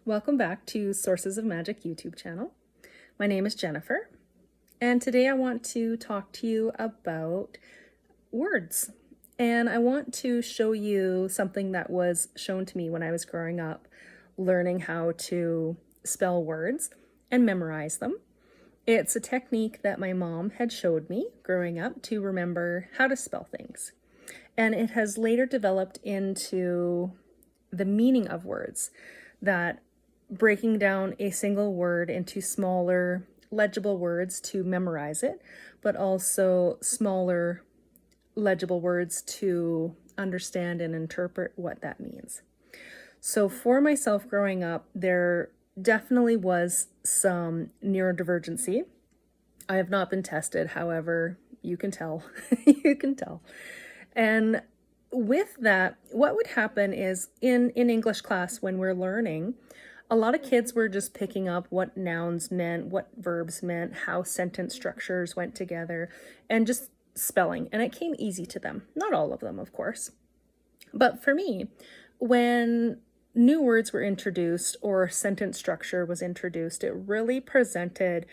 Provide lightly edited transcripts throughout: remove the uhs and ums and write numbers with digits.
Welcome back to Sources of Magic YouTube channel. My name is Jennifer, and today I want to talk to you about words. And I want to show you something that was shown to me when I was growing up, learning how to spell words and memorize them. It's a technique that my mom had showed me growing up to remember how to spell things. And it has later developed into the meaning of words, that breaking down a single word into smaller legible words to memorize it, but also smaller legible words to understand and interpret what that means. So for myself growing up, there definitely was some neurodivergency. I have not been tested, however, you can tell. You can tell. And with that, what would happen is in English class when we're learning, a lot of kids were just picking up what nouns meant, what verbs meant, how sentence structures went together, and just spelling. And it came easy to them. Not all of them, of course. But for me, when new words were introduced or sentence structure was introduced, it really presented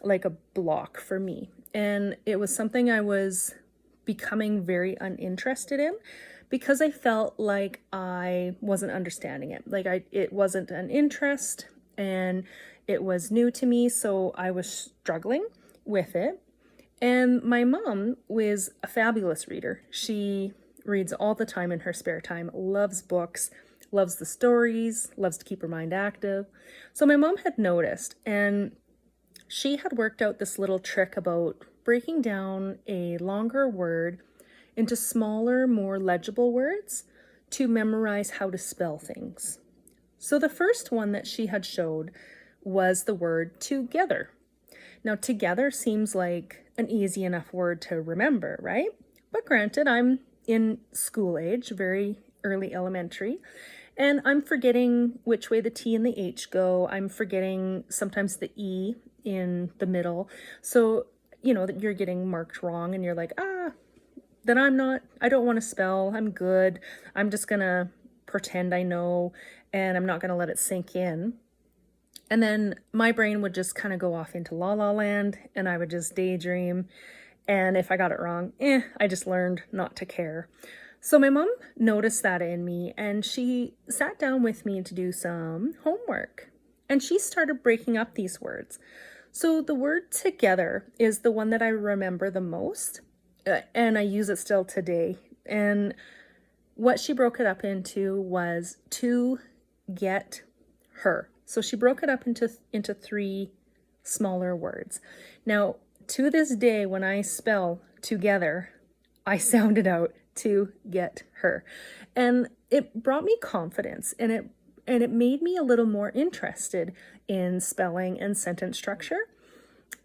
like a block for me. And it was something I was becoming very uninterested in, because I felt like I wasn't understanding it. It wasn't an interest and it was new to me, so I was struggling with it. And my mom was a fabulous reader. She reads all the time in her spare time, loves books, loves the stories, loves to keep her mind active. So my mom had noticed, and she had worked out this little trick about breaking down a longer word into smaller, more legible words to memorize how to spell things. So the first one that she had showed was the word together. Now, together seems like an easy enough word to remember, right? But granted, I'm in school age, very early elementary, and I'm forgetting which way the T and the H go. I'm forgetting sometimes the E in the middle. So, that you're getting marked wrong and you're like, then I don't want to spell, I'm good. I'm just gonna pretend I know, and I'm not gonna let it sink in. And then my brain would just kind of go off into la la land, and I would just daydream. And if I got it wrong, I just learned not to care. So my mom noticed that in me, and she sat down with me to do some homework. And she started breaking up these words. So the word together is the one that I remember the most. And I use it still today. And what she broke it up into was to get her. So she broke it up into three smaller words. Now, to this day, when I spell together, I sound it out, to get her. And it brought me confidence, and it made me a little more interested in spelling and sentence structure.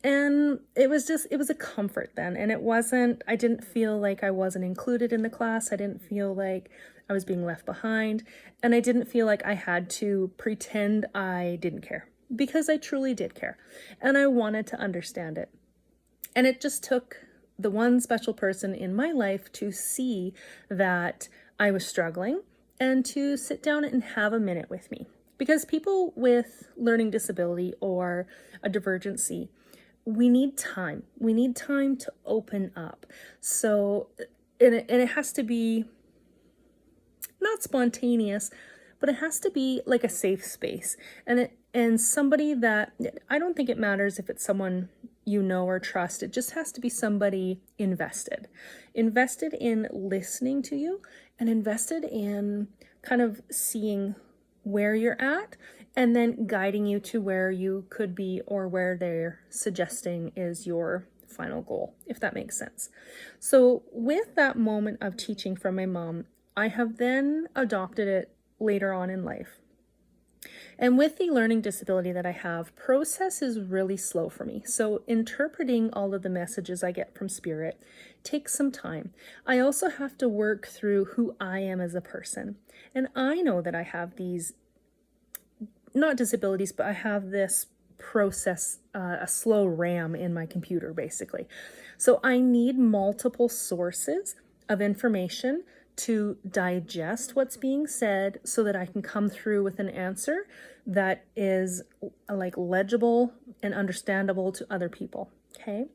And it was a comfort then. And I didn't feel like I wasn't included in the class. I didn't feel like I was being left behind. And I didn't feel like I had to pretend I didn't care, because I truly did care. And I wanted to understand it. And it just took the one special person in my life to see that I was struggling and to sit down and have a minute with me. Because people with learning disability or a divergency, we need time. We need time to open up. So, and it has to be not spontaneous, but it has to be like a safe space. And somebody that, I don't think it matters if it's someone you know or trust. It just has to be somebody invested in listening to you, and invested in kind of seeing where you're at, and then guiding you to where you could be, or where they're suggesting is your final goal, if that makes sense. So with that moment of teaching from my mom, I have then adopted it later on in life. And with the learning disability that I have, process is really slow for me. So interpreting all of the messages I get from spirit takes some time. I also have to work through who I am as a person. And I know that I have these, not disabilities, but I have this process, a slow RAM in my computer, basically. So I need multiple sources of information to digest what's being said so that I can come through with an answer that is like legible and understandable to other people. Okay,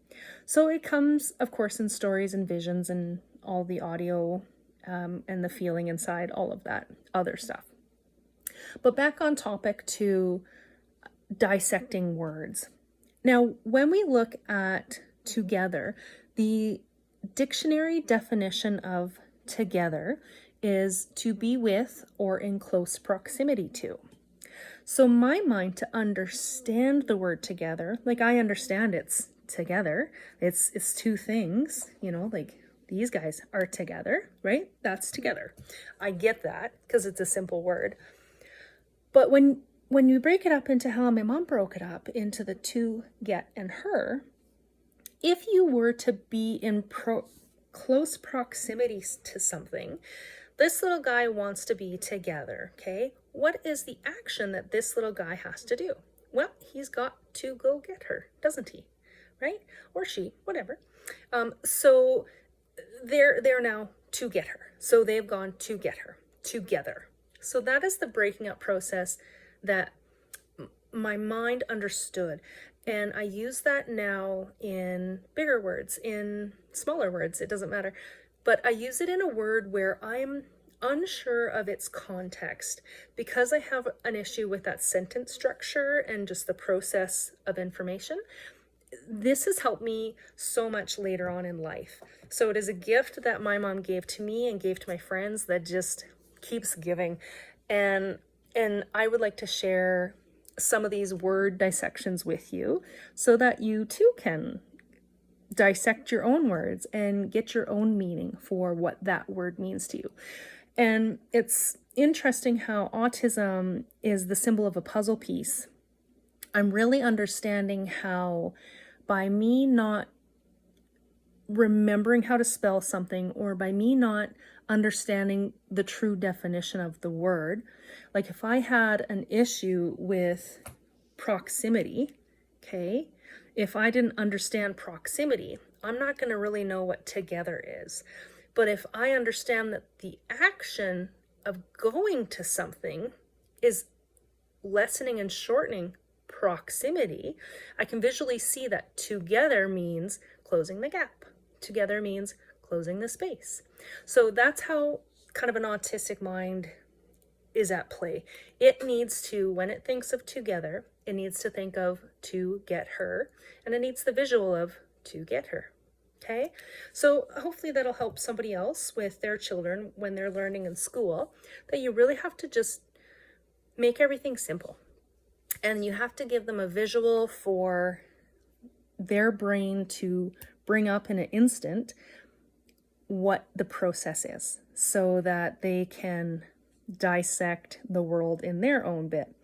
so it comes, of course, in stories and visions and all the audio and the feeling inside, all of that other stuff. But back on topic to dissecting words. Now, when we look at together, the dictionary definition of together is to be with or in close proximity to. So my mind, to understand the word together, like I understand it's together, it's two things, you know, like these guys are together, right? That's together. I get that because it's a simple word. But when you break it up into how my mom broke it up into the to, get, and her, if you were to be in close proximity to something, this little guy wants to be together, okay? What is the action that this little guy has to do? Well, he's got to go get her, doesn't he? Right? Or she, whatever. So they're now to get her. So they've gone to get her together. So that is the breaking up process that my mind understood. And I use that now in bigger words, in smaller words, it doesn't matter. But I use it in a word where I'm unsure of its context because I have an issue with that sentence structure and just the process of information. This has helped me so much later on in life. So it is a gift that my mom gave to me and gave to my friends that just keeps giving. And I would like to share some of these word dissections with you so that you too can dissect your own words and get your own meaning for what that word means to you. And it's interesting how autism is the symbol of a puzzle piece. I'm really understanding how by me not remembering how to spell something, or by me not understanding the true definition of the word, like if I had an issue with proximity, okay, if I didn't understand proximity, I'm not going to really know what together is. But if I understand that the action of going to something is lessening and shortening proximity, I can visually see that together means closing the gap. Together means closing the space. So that's how kind of an autistic mind is at play. It needs to, when it thinks of together, it needs to think of to get her, and it needs the visual of to get her. Okay, so hopefully that'll help somebody else with their children when they're learning in school, that you really have to just make everything simple. And you have to give them a visual for their brain to bring up in an instant what the process is so that they can dissect the world in their own bit.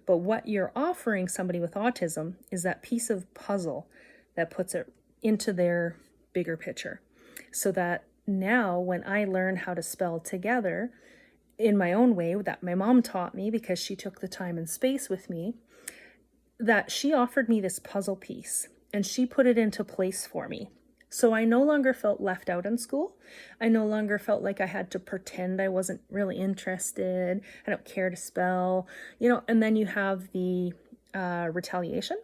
But what you're offering somebody with autism is that piece of puzzle that puts it into their bigger picture. So that now when I learn how to spell together in my own way that my mom taught me because she took the time and space with me, that she offered me this puzzle piece and she put it into place for me. So I no longer felt left out in school. I no longer felt like I had to pretend I wasn't really interested. I don't care to spell, you know, and then you have the retaliation.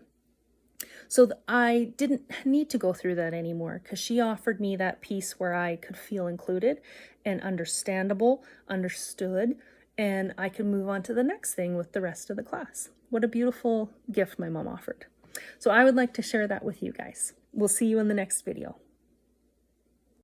So I didn't need to go through that anymore because she offered me that piece where I could feel included and understandable, understood, and I could move on to the next thing with the rest of the class. What a beautiful gift my mom offered. So I would like to share that with you guys. We'll see you in the next video.